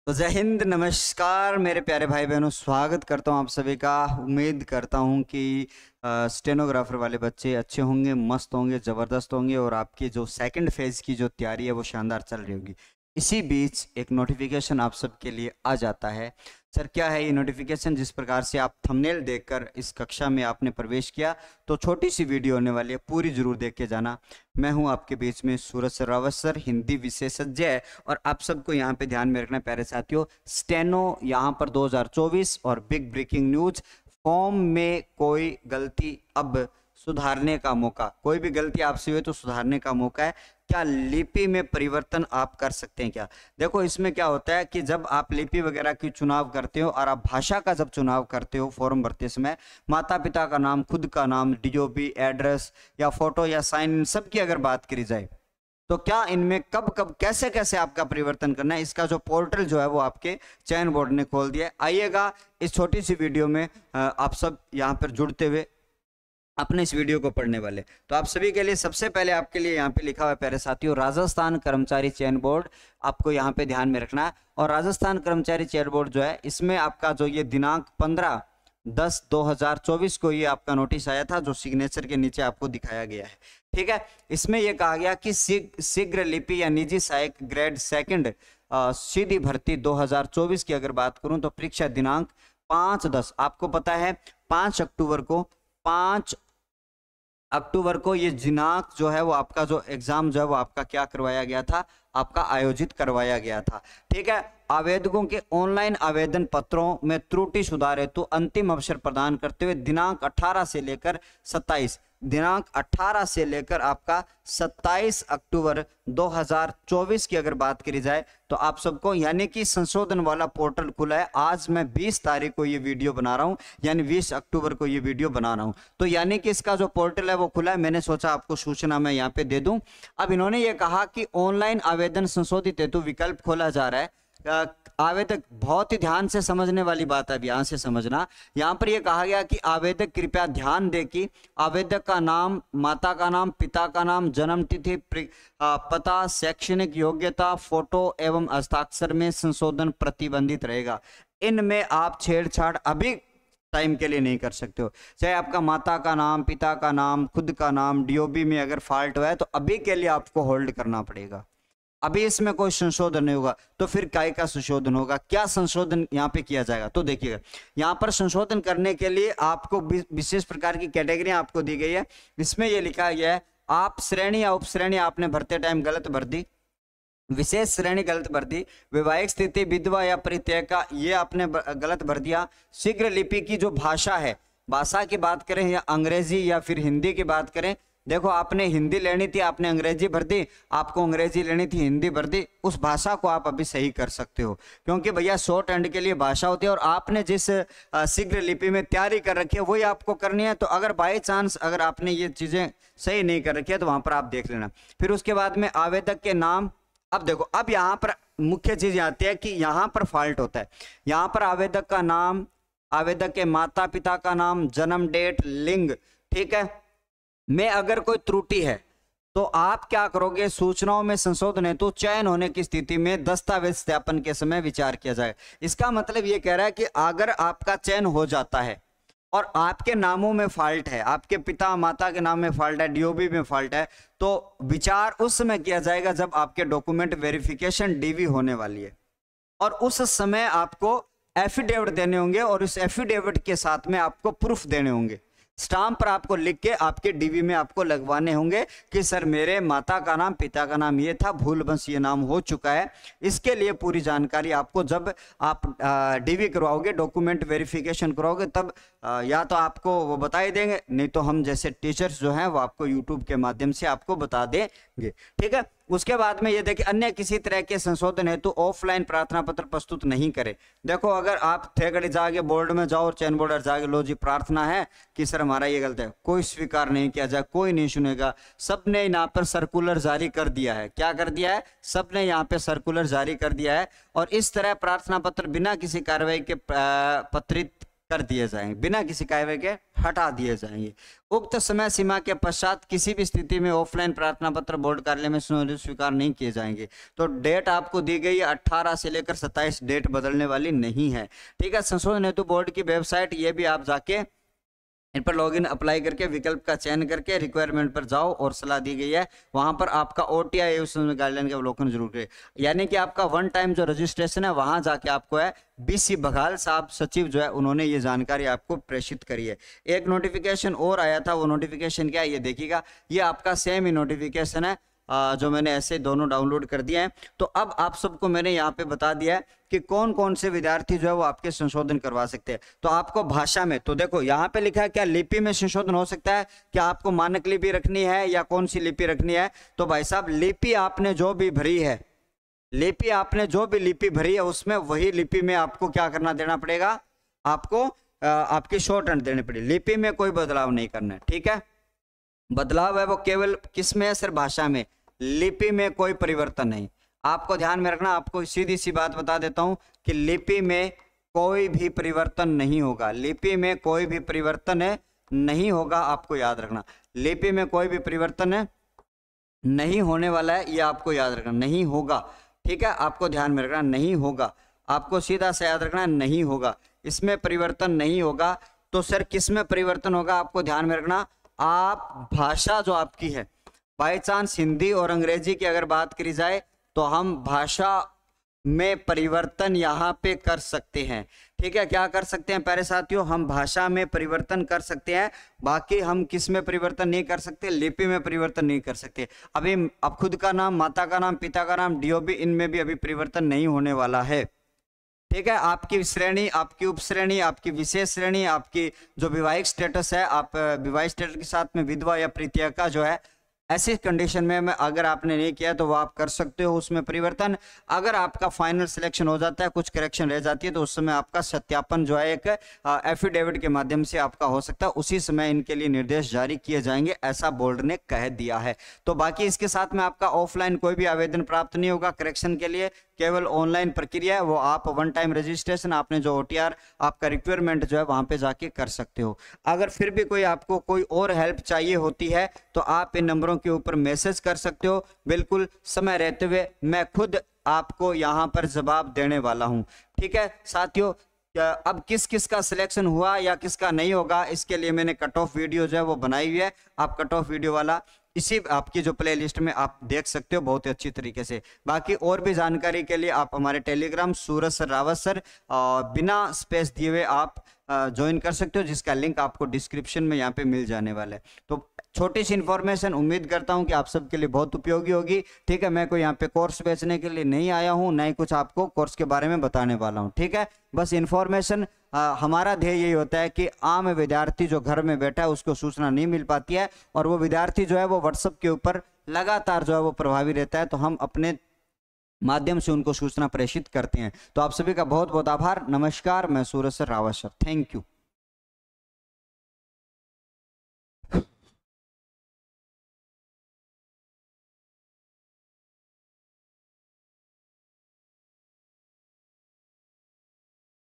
तो जय हिंद, नमस्कार मेरे प्यारे भाई बहनों, स्वागत करता हूं आप सभी का। उम्मीद करता हूं कि स्टेनोग्राफर वाले बच्चे अच्छे होंगे, मस्त होंगे, ज़बरदस्त होंगे और आपकी जो सेकंड फेज़ की जो तैयारी है वो शानदार चल रही होगी। इसी बीच एक नोटिफिकेशन आप सबके लिए आ जाता है। सर क्या है ये नोटिफिकेशन? जिस प्रकार से आप थंबनेल देखकर इस कक्षा में आपने प्रवेश किया, तो छोटी सी वीडियो होने वाली है, पूरी जरूर देख के जाना। मैं हूं आपके बीच में सूरज रावत सर, हिंदी विशेषज्ञ है। और आप सबको यहाँ पे ध्यान में रखना प्यारे साथियों, स्टेनो यहाँ पर 2024 और बिग ब्रेकिंग न्यूज, फॉर्म में कोई गलती अब सुधारने का मौका, कोई भी गलती आपसे हुई तो सुधारने का मौका है। क्या लिपि में परिवर्तन आप कर सकते हैं क्या? देखो इसमें क्या होता है कि जब आप लिपि वगैरह की चुनाव करते हो और आप भाषा का जब चुनाव करते हो फॉर्म भरते समय, माता पिता का नाम, खुद का नाम, डीओबी, एड्रेस या फोटो या साइन, इन सब की अगर बात करी जाए तो क्या इनमें कब कब कैसे कैसे आपका परिवर्तन करना है, इसका जो पोर्टल जो है वो आपके चयन बोर्ड ने खोल दिया है। आइएगा इस छोटी सी वीडियो में आप सब यहाँ पर जुड़ते हुए अपने इस वीडियो को पढ़ने वाले। तो आप सभी के लिए सबसे पहले आपके लिए यहाँ पे लिखा हुआ है प्यारे साथियों, राजस्थान कर्मचारी चयन बोर्ड, आपको यहाँ पे ध्यान में रखना है। और राजस्थान कर्मचारी चयन बोर्ड जो है, इसमें आपका जो ये दिनांक 15/10/2024 को ये आपका नोटिस आया था, जो सिग्नेचर के नीचे आपको दिखाया गया है। ठीक है, इसमें यह कहा गया कि शीघ्र लिपि या निजी सहायक ग्रेड सेकंड सीधी भर्ती 2024 की अगर बात करूं तो परीक्षा दिनांक 5/10, आपको पता है 5 अक्टूबर को ये दिनांक जो है वो आपका जो एग्जाम जो है वो आपका क्या करवाया गया था, आपका आयोजित करवाया गया था। ठीक है, आवेदकों के ऑनलाइन आवेदन पत्रों में त्रुटि सुधार हेतु अंतिम अवसर प्रदान करते हुए दिनांक 18 से लेकर 27, दिनांक 18 से लेकर आपका 27 अक्टूबर 2024 की अगर बात करी जाए तो आप सबको, यानी कि संशोधन वाला पोर्टल खुला है। आज मैं 20 तारीख को ये वीडियो बना रहा हूं, यानी 20 अक्टूबर को ये वीडियो बना रहा हूं, तो यानी कि इसका जो पोर्टल है वो खुला है। मैंने सोचा आपको सूचना मैं यहाँ पे दे दूं। अब इन्होंने ये कहा कि ऑनलाइन आवेदन संशोधित हेतु विकल्प खोला जा रहा है। आवेदक, बहुत ही ध्यान से समझने वाली बात है, अब यहां से समझना। यहां पर यह कहा गया कि आवेदक कृपया ध्यान दे कि आवेदक का नाम, माता का नाम, पिता का नाम, जन्म तिथि, पता, शैक्षणिक योग्यता, फोटो एवं हस्ताक्षर में संशोधन प्रतिबंधित रहेगा। इनमें आप छेड़छाड़ अभी टाइम के लिए नहीं कर सकते हो। चाहे आपका माता का नाम, पिता का नाम, खुद का नाम, डीओबी में अगर फॉल्ट हुआ है तो अभी के लिए आपको होल्ड करना पड़ेगा। अभी इसमें कोई संशोधन नहीं होगा, तो फिर काय का संशोधन होगा? क्या संशोधन यहाँ पे किया जाएगा तो देखिएगा, यहाँ पर संशोधन करने के लिए आपको विशेष प्रकार की कैटेगरी आपको दी गई है। इसमें यह लिखा गया है, आप श्रेणी या उपश्रेणी आपने भरते टाइम गलत भर दी, विशेष श्रेणी गलत भर दी, वैवाहिक स्थिति विधवा या परित्यय का ये आपने गलत भर दिया। शीघ्र लिपि की जो भाषा है, भाषा की बात करें या अंग्रेजी या फिर हिंदी की बात करें, देखो आपने हिंदी लेनी थी, आपने अंग्रेजी भर दी, आपको अंग्रेजी लेनी थी, हिंदी भर दी। उस भाषा को आप अभी सही कर सकते हो, क्योंकि भैया शॉर्ट हैंड के लिए भाषा होती है और आपने जिस शीघ्र लिपि में तैयारी कर रखी है वही आपको करनी है। तो अगर बाई चांस अगर आपने ये चीजें सही नहीं कर रखी है तो वहां पर आप देख लेना। फिर उसके बाद में आवेदक के नाम, अब देखो, अब यहाँ पर मुख्य चीज आती है कि यहाँ पर फॉल्ट होता है। यहाँ पर आवेदक का नाम, आवेदक के माता पिता का नाम, जन्म डेट, लिंग, ठीक है, में अगर कोई त्रुटि है तो आप क्या करोगे? सूचनाओं में संशोधन हेतु चयन होने की स्थिति में दस्तावेज सत्यापन के समय विचार किया जाएगा। इसका मतलब ये कह रहा है कि अगर आपका चयन हो जाता है और आपके नामों में फॉल्ट है, आपके पिता माता के नाम में फॉल्ट है, डीओबी में फॉल्ट है, तो विचार उस समय किया जाएगा जब आपके डॉक्यूमेंट वेरिफिकेशन डीवी होने वाली है। और उस समय आपको एफिडेविट देने होंगे और उस एफिडेविट के साथ में आपको प्रूफ देने होंगे। स्टाम्प पर आपको लिख के आपके डीवी में आपको लगवाने होंगे कि सर मेरे माता का नाम, पिता का नाम ये था, भूल बस ये नाम हो चुका है। इसके लिए पूरी जानकारी आपको जब आप डीवी करवाओगे, डॉक्यूमेंट वेरिफिकेशन कराओगे, तब या तो आपको वो बता ही देंगे, नहीं तो हम जैसे टीचर्स जो हैं वो आपको यूट्यूब के माध्यम से आपको बता देंगे। ठीक है, उसके बाद में ये देखिए, अन्य किसी तरह के संशोधन हेतु ऑफलाइन प्रार्थना पत्र प्रस्तुत नहीं करें। देखो अगर आप थे घड़ी जाके बोर्ड में जाओ और चयन बोर्ड जाके, लो जी प्रार्थना है कि सर हमारा ये गलत है, कोई स्वीकार नहीं किया जाए, कोई नहीं सुनेगा। सबने यहाँ पर सर्कुलर जारी कर दिया है। क्या कर दिया है? सबने यहाँ पे सर्कुलर जारी कर दिया है। और इस तरह प्रार्थना पत्र बिना किसी कार्रवाई के कर दिए जाएंगे, बिना किसी कार्रवाई के हटा दिए जाएंगे। उक्त समय सीमा के पश्चात किसी भी स्थिति में ऑफलाइन प्रार्थना पत्र बोर्ड कार्यालय में स्वीकार नहीं किए जाएंगे। तो डेट आपको दी गई है 18 से लेकर 27, डेट बदलने वाली नहीं है। ठीक है, संशोधन हेतु बोर्ड की वेबसाइट, ये भी आप जाके इन पर लॉगिन अप्लाई करके विकल्प का चयन करके रिक्वायरमेंट पर जाओ और सलाह दी गई है वहां पर आपका ओटीआई गाइडलाइन का अवलोकन जरूर करें। यानी कि आपका वन टाइम जो रजिस्ट्रेशन है वहां जाके आपको है बीसी बघाल साहब सचिव जो है उन्होंने ये जानकारी आपको प्रेषित करी है। एक नोटिफिकेशन और आया था, वो नोटिफिकेशन क्या है ये देखिएगा, ये आपका सेम ही नोटिफिकेशन है जो मैंने ऐसे दोनों डाउनलोड कर दिए हैं। तो अब आप सबको मैंने यहाँ पे बता दिया है कि कौन कौन से विद्यार्थी जो है वो आपके संशोधन करवा सकते हैं। तो आपको भाषा में, तो देखो यहाँ पे लिखा है क्या लिपि में संशोधन हो सकता है, क्या आपको मानक लिपि रखनी है या कौन सी लिपि रखनी है। तो भाई साहब लिपि आपने जो भी भरी है, लिपि आपने जो भी लिपि भरी है उसमें वही लिपि में आपको क्या करना देना पड़ेगा, आपको आपकी शॉर्ट हैंड देनी पड़ेगी। लिपि में कोई बदलाव नहीं करना है। ठीक है, बदलाव है वो केवल किस में है, सिर्फ भाषा में, लिपि में कोई परिवर्तन नहीं। आपको ध्यान में रखना, आपको सीधी सी बात बता देता हूं कि लिपि में कोई भी परिवर्तन नहीं होगा, लिपि में कोई भी परिवर्तन नहीं होगा। आपको याद रखना, लिपि में कोई भी परिवर्तन नहीं होने वाला है, ये आपको याद रखना, नहीं होगा। ठीक है, आपको ध्यान में रखना, नहीं होगा, आपको सीधा से याद रखना, नहीं होगा, इसमें परिवर्तन नहीं होगा। तो सर किस में परिवर्तन होगा, आपको ध्यान में रखना, आप भाषा जो आपकी है, बाई चांस हिंदी और अंग्रेजी की अगर बात करी जाए तो हम भाषा में परिवर्तन यहाँ पे कर सकते हैं। ठीक है, क्या कर सकते हैं प्यारे साथियों, हम भाषा में परिवर्तन कर सकते हैं, बाकी हम किस में परिवर्तन नहीं कर सकते, लिपि में परिवर्तन नहीं कर सकते। अभी अब खुद का नाम, माता का नाम, पिता का नाम, डीओबी, इनमें भी अभी परिवर्तन नहीं होने वाला है। ठीक है, आपकी श्रेणी, आपकी उपश्रेणी, आपकी विशेष श्रेणी, आपकी जो विवाहिक स्टेटस है, आप विवाहिक स्टेटस के साथ में विधवा या प्रीतिका जो है, ऐसी कंडीशन में अगर आपने नहीं किया तो वो आप कर सकते हो उसमें परिवर्तन। अगर आपका फाइनल सिलेक्शन हो जाता है, कुछ करेक्शन रह जाती है, तो उस समय आपका सत्यापन जो है एक एफिडेविट के माध्यम से आपका हो सकता है, उसी समय इनके लिए निर्देश जारी किए जाएंगे, ऐसा बोर्ड ने कह दिया है। तो बाकी इसके साथ में आपका ऑफलाइन कोई भी आवेदन प्राप्त नहीं होगा करेक्शन के लिए, केवल ऑनलाइन प्रक्रिया है, वो आप वन टाइम रजिस्ट्रेशन, आपने जो ओटीआर आपका रिक्वायरमेंट जो है वहां पे जाके कर सकते हो। अगर फिर भी कोई आपको कोई और हेल्प चाहिए होती है तो आप इन नंबरों के ऊपर मैसेज कर सकते हो, बिल्कुल समय रहते हुए मैं खुद आपको यहां पर जवाब देने वाला हूं। ठीक है साथियों, अब किस किस का सिलेक्शन हुआ या किसका नहीं होगा, इसके लिए मैंने कट ऑफ वीडियो जो है वो बनाई हुई है, आप कट ऑफ वीडियो वाला इसी आपकी जो प्लेलिस्ट में आप देख सकते हो बहुत ही अच्छी तरीके से। बाकी और भी जानकारी के लिए आप हमारे टेलीग्राम सूरज सर रावत सर बिना स्पेस दिए हुए आप ज्वाइन कर सकते हो, जिसका लिंक आपको डिस्क्रिप्शन में यहाँ पे मिल जाने वाला है। तो छोटी सी इन्फॉर्मेशन, उम्मीद करता हूँ कि आप सबके लिए बहुत उपयोगी होगी। ठीक है, मैं कोई यहाँ पे कोर्स बेचने के लिए नहीं आया हूँ, ना ही कुछ आपको कोर्स के बारे में बताने वाला हूँ। ठीक है, बस इन्फॉर्मेशन, हमारा ध्येय यही होता है कि आम विद्यार्थी जो घर में बैठा है उसको सूचना नहीं मिल पाती है, और वो विद्यार्थी जो है वो व्हाट्सएप के ऊपर लगातार जो है वो प्रभावी रहता है, तो हम अपने माध्यम से उनको सूचना प्रेषित करते हैं। तो आप सभी का बहुत बहुत आभार, नमस्कार, मैं Suraj sir Rawat sir, thank you.